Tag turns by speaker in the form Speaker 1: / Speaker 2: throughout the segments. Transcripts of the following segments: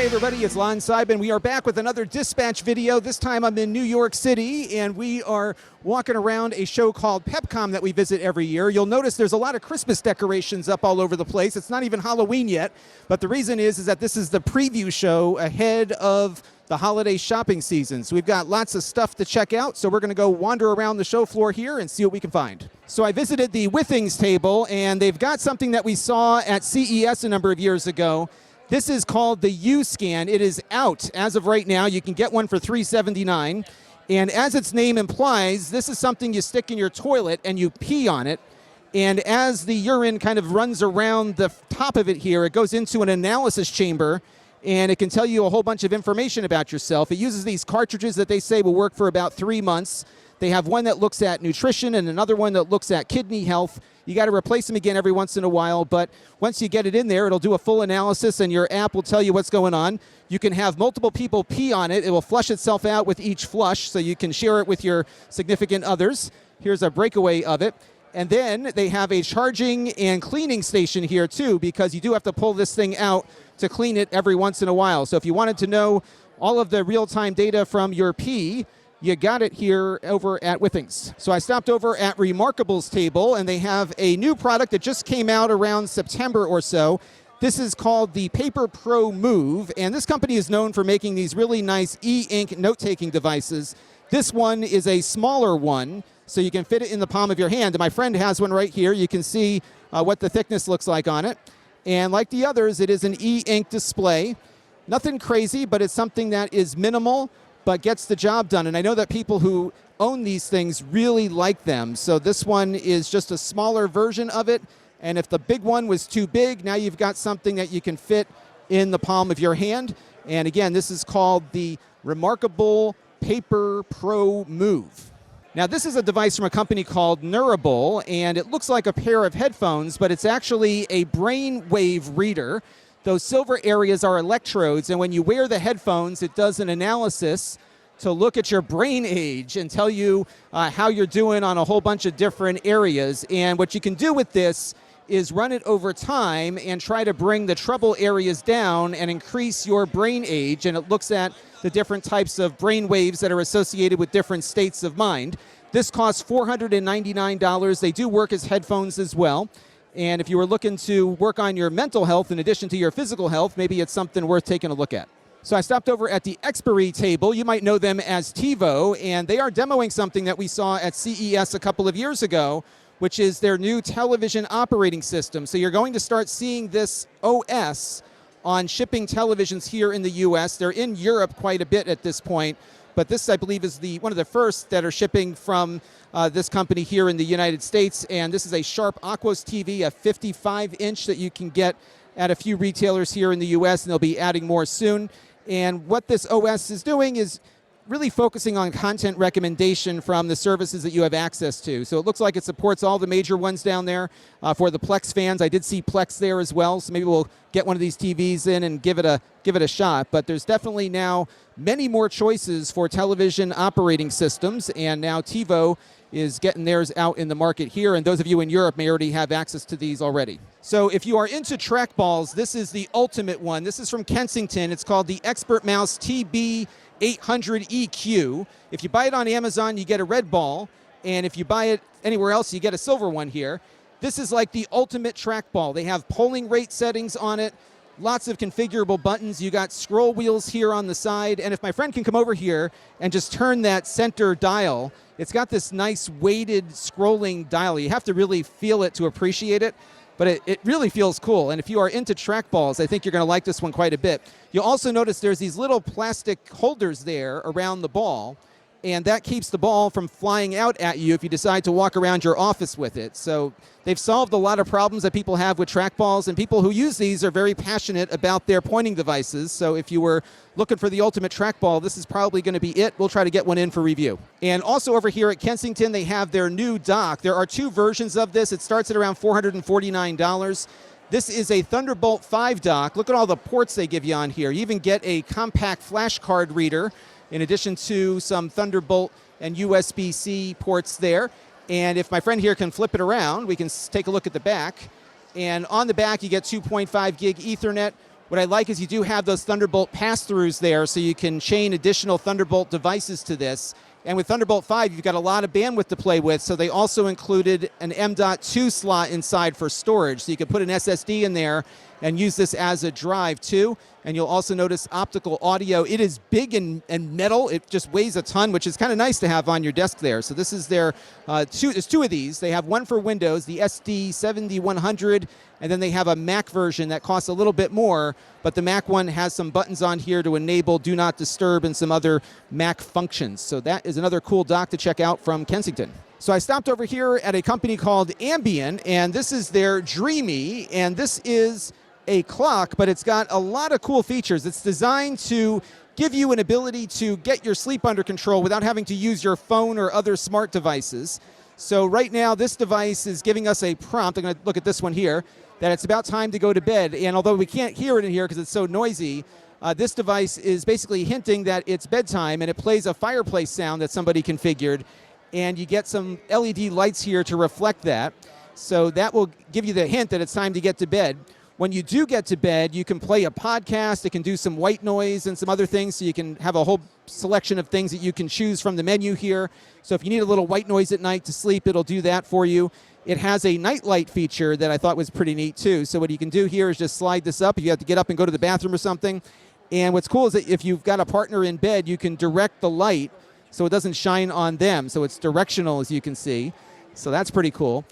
Speaker 1: Hey everybody, it's Lon.TV. We are back with another dispatch video. This time I'm in New York City and we are walking around a show called Pepcom that we visit every year. You'll notice there's a lot of Christmas decorations up all over the place. It's not even Halloween yet, but the reason is that this is the preview show ahead of the holiday shopping season. So we've got lots of stuff to check out, so we're going to go wander around the show floor here and see what we can find. So I visited the Withings table and they've got something that we saw at CES a number of years ago. This is called the U-Scan. It is out as of right now. You can get one for $3.79. And as its name implies, this is something you stick in your toilet and you pee on it. And as the urine kind of runs around the top of it here, it goes into an analysis chamber and it can tell you a whole bunch of information about yourself. It uses these cartridges that they say will work for about 3 months. They have one that looks at nutrition and another one that looks at kidney health. You got to replace them again every once in a while, but once you get it in there, it'll do a full analysis and your app will tell you what's going on. You can have multiple people pee on it. It will flush itself out with each flush, so you can share it with your significant others. Here's a breakaway of it. And then they have a charging and cleaning station here too, because you do have to pull this thing out to clean it every once in a while. So if you wanted to know all of the real-time data from your pee, you got it here over at Withings. So I stopped over at Remarkable's table, and they have a new product that just came out around September or so. This is called the Paper Pro Move, and this company is known for making these really nice e-ink note-taking devices. This one is a smaller one, so you can fit it in the palm of your hand. And my friend has one right here. You can see what the thickness looks like on it. And like the others, it is an e-ink display. Nothing crazy, but it's something that is minimal, but gets the job done. And I know that people who own these things really like them. So this one is just a smaller version of it. And if the big one was too big, now you've got something that you can fit in the palm of your hand. And again, this is called the Remarkable Paper Pro Move. Now this is a device from a company called Neurable, and it looks like a pair of headphones, but it's actually a brainwave reader. Those silver areas are electrodes, and when you wear the headphones, it does an analysis to look at your brain age and tell you how you're doing on a whole bunch of different areas. And what you can do with this is run it over time and try to bring the trouble areas down and increase your brain age. And it looks at the different types of brain waves that are associated with different states of mind. This costs $499. They do work as headphones as well. And if you were looking to work on your mental health in addition to your physical health, maybe it's something worth taking a look at. So I stopped over at the Experi table. You might know them as Tivo, and they are demoing something that we saw at CES a couple of years ago, which is their new television operating system. So you're going to start seeing this OS on shipping televisions here in the US. They're in Europe quite a bit at this point, but this, I believe, is one of the first that are shipping from this company here in the United States. And this is a Sharp Aquos TV, a 55-inch that you can get at a few retailers here in the US, and they'll be adding more soon. And what this OS is doing is really focusing on content recommendation from the services that you have access to. So it looks like it supports all the major ones down there. For the Plex fans, I did see Plex there as well, so maybe we'll get one of these TVs in and give it a shot. But there's definitely now many more choices for television operating systems, and now Tivo is getting theirs out in the market here, and those of you in Europe may already have access to these already. So if you are into trackballs, this is the ultimate one. This is from Kensington. It's called the Expert Mouse TB800EQ. If you buy it on Amazon, you get a red ball, and if you buy it anywhere else, you get a silver one here. This is like the ultimate trackball. They have polling rate settings on it, lots of configurable buttons. You got scroll wheels here on the side, and if my friend can come over here and just turn that center dial, it's got this nice weighted scrolling dial. You have to really feel it to appreciate it, but it really feels cool. And if you are into trackballs, I think you're going to like this one quite a bit. You'll also notice there's these little plastic holders there around the ball, and that keeps the ball from flying out at you if you decide to walk around your office with it. So they've solved a lot of problems that people have with trackballs, and people who use these are very passionate about their pointing devices. So if you were looking for the ultimate trackball, this is probably going to be it. We'll try to get one in for review. And also over here at Kensington, they have their new dock. There are two versions of this. It starts at around $449. This is a Thunderbolt 5 dock. Look at all the ports they give you on here. You even get a compact flash card reader, in addition to some Thunderbolt and USB-C ports there. And if my friend here can flip it around, we can take a look at the back. And on the back, you get 2.5 gig Ethernet What I like is you do have those Thunderbolt pass-throughs there, so you can chain additional Thunderbolt devices to this. And with Thunderbolt 5, you've got a lot of bandwidth to play with, so they also included an M.2 slot inside for storage. So you can put an SSD in there and use this as a drive too. And you'll also notice optical audio. It is big and metal. It just weighs a ton, which is kind of nice to have on your desk there. So this is their there's two of these. They have one for Windows, the SD7100, and then they have a Mac version that costs a little bit more, but the Mac one has some buttons on here to enable Do Not Disturb and some other Mac functions. So that is another cool dock to check out from Kensington. So I stopped over here at a company called Ambient, and this is their Dreami, and this is a clock, but it's got a lot of cool features. It's designed to give you an ability to get your sleep under control without having to use your phone or other smart devices. So right now, this device is giving us a prompt. I'm going to look at this one here, that it's about time to go to bed. And although we can't hear it in here because it's so noisy, this device is basically hinting that it's bedtime, and it plays a fireplace sound that somebody configured, and you get some LED lights here to reflect that. So that will give you the hint that it's time to get to bed. When you do get to bed, you can play a podcast. It can do some white noise and some other things, so you can have a whole selection of things that you can choose from the menu here. So if you need a little white noise at night to sleep, it'll do that for you. It has a night light feature that I thought was pretty neat too. So what you can do here is just slide this up if you have to get up and go to the bathroom or something. And what's cool is that if you've got a partner in bed, you can direct the light so it doesn't shine on them. So it's directional, as you can see. So that's pretty cool.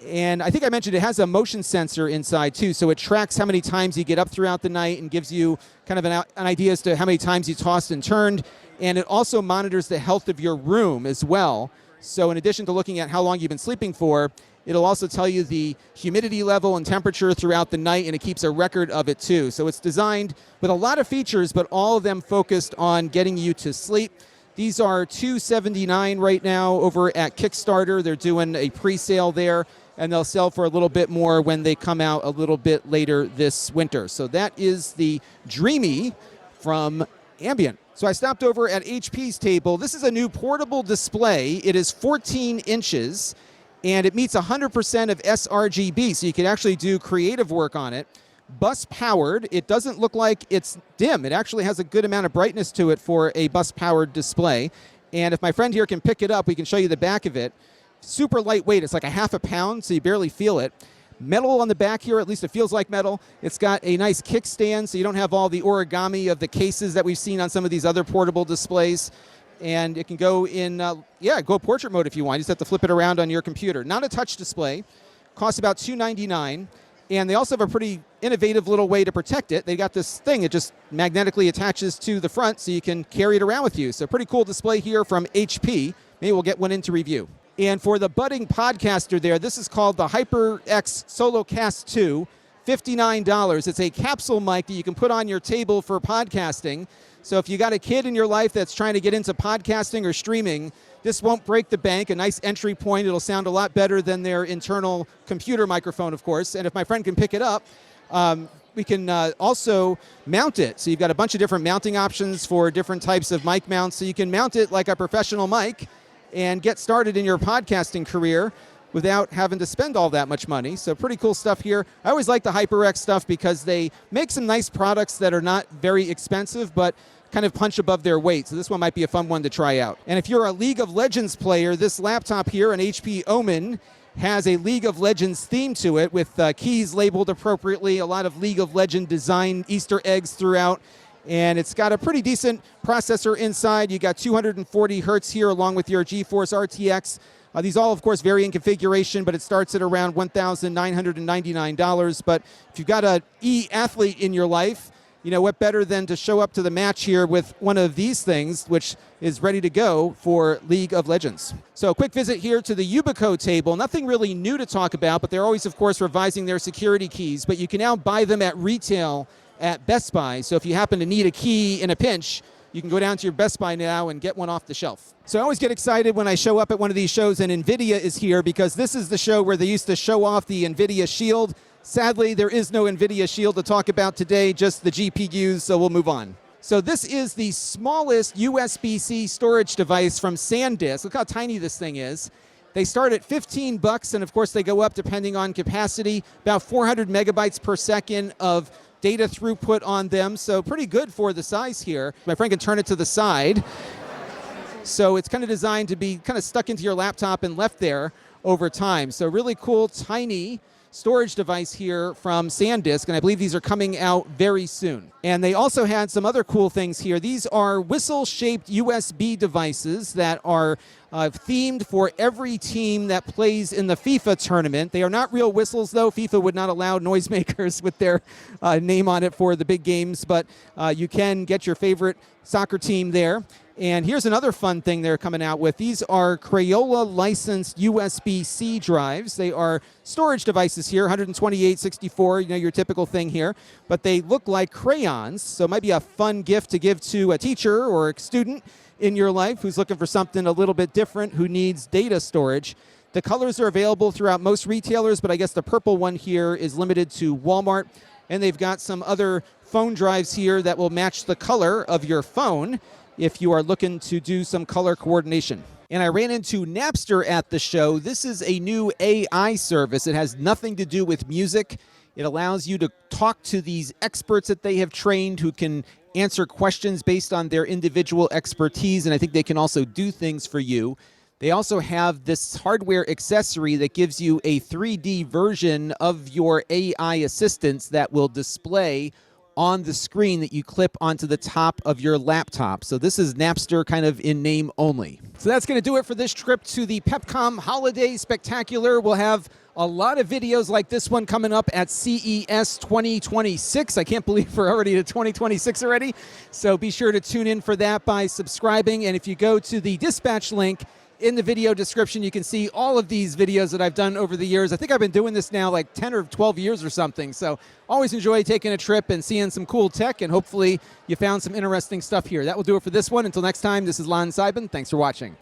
Speaker 1: And I think I mentioned it has a motion sensor inside too, so it tracks how many times you get up throughout the night and gives you kind of an idea as to how many times you tossed and turned. And it also monitors the health of your room as well. So in addition to looking at how long you've been sleeping for, it'll also tell you the humidity level and temperature throughout the night, and it keeps a record of it too. So it's designed with a lot of features, but all of them focused on getting you to sleep. These are $279 right now over at Kickstarter. They're doing a pre-sale there, and they'll sell for a little bit more when they come out a little bit later this winter. So that is the Dreami from Ambient. So I stopped over at HP's table. This is a new portable display. It is 14 inches, and it meets 100% of sRGB, so you can actually do creative work on it. Bus-powered. It doesn't look like it's dim. It actually has a good amount of brightness to it for a bus-powered display. And if my friend here can pick it up, we can show you the back of it. Super lightweight. It's like a half a pound, so you barely feel it. Metal on the back here, at least it feels like metal. It's got a nice kickstand, so you don't have all the origami of the cases that we've seen on some of these other portable displays. And it can go in, go portrait mode if you want. You just have to flip it around on your computer. Not a touch display. Costs about $299. And they also have a pretty innovative little way to protect it. They got this thing. It just magnetically attaches to the front, so you can carry it around with you. So pretty cool display here from HP. Maybe we'll get one into review. And for the budding podcaster there, this is called the HyperX Solocast 2, $59. It's a capsule mic that you can put on your table for podcasting. So if you got a kid in your life that's trying to get into podcasting or streaming, this won't break the bank. A nice entry point. It'll sound a lot better than their internal computer microphone, of course. And if my friend can pick it up, we can also mount it. So you've got a bunch of different mounting options for different types of mic mounts. So you can mount it like a professional mic and get started in your podcasting career without having to spend all that much money. So pretty cool stuff here. I always like the HyperX stuff because they make some nice products that are not very expensive, but kind of punch above their weight. So this one might be a fun one to try out. And if you're a League of Legends player, this laptop here, an HP Omen, has a League of Legends theme to it with keys labeled appropriately, a lot of League of Legends design Easter eggs throughout. And it's got a pretty decent processor inside. You got 240 hertz here along with your GeForce RTX. These all, of course, vary in configuration, but it starts at around $1,999. But if you've got an e-athlete in your life, you know, what better than to show up to the match here with one of these things, which is ready to go for League of Legends. So a quick visit here to the Yubico table. Nothing really new to talk about, but they're always, of course, revising their security keys. But you can now buy them at retail at Best Buy. So if you happen to need a key in a pinch, you can go down to your Best Buy now and get one off the shelf. So I always get excited when I show up at one of these shows and NVIDIA is here, because this is the show where they used to show off the NVIDIA Shield. Sadly, there is no NVIDIA Shield to talk about today, just the GPUs, so we'll move on. So this is the smallest USB-C storage device from Sandisk. Look how tiny this thing is. They start at $15, and of course they go up depending on capacity, about 400 megabytes per second of data throughput on them, so pretty good for the size here. My friend can turn it to the side. So it's kind of designed to be kind of stuck into your laptop and left there over time. So really cool, tiny storage device here from Sandisk, and I believe these are coming out very soon. And they also had some other cool things here. These are whistle-shaped USB devices that are themed for every team that plays in the FIFA tournament. They are not real whistles, though. FIFA would not allow noisemakers with their name on it for the big games, but you can get your favorite soccer team there. And here's another fun thing they're coming out with. These are Crayola licensed USB-C drives. They are storage devices here, 128, 64, you know, your typical thing here. But they look like crayons, so it might be a fun gift to give to a teacher or a student in your life who's looking for something a little bit different, who needs data storage. The colors are available throughout most retailers, but I guess the purple one here is limited to Walmart. And they've got some other phone drives here that will match the color of your phone if you are looking to do some color coordination. And I ran into Napster at the show. This is a new AI service. It has nothing to do with music. It allows you to talk to these experts that they have trained who can answer questions based on their individual expertise, and I think they can also do things for you. They also have this hardware accessory that gives you a 3D version of your AI assistants that will display on the screen that you clip onto the top of your laptop. So this is Napster kind of in name only. So that's going to do it for this trip to the Pepcom Holiday Spectacular. We'll have a lot of videos like this one coming up at CES 2026. I can't believe we're already to 2026 already. So be sure to tune in for that by subscribing. And if you go to the dispatch link in the video description, you can see all of these videos that I've done over the years. I think I've been doing this now like 10 or 12 years or something. So always enjoy taking a trip and seeing some cool tech, and hopefully you found some interesting stuff here. That will do it for this one. Until next time, this is Lon.TV. Thanks for watching.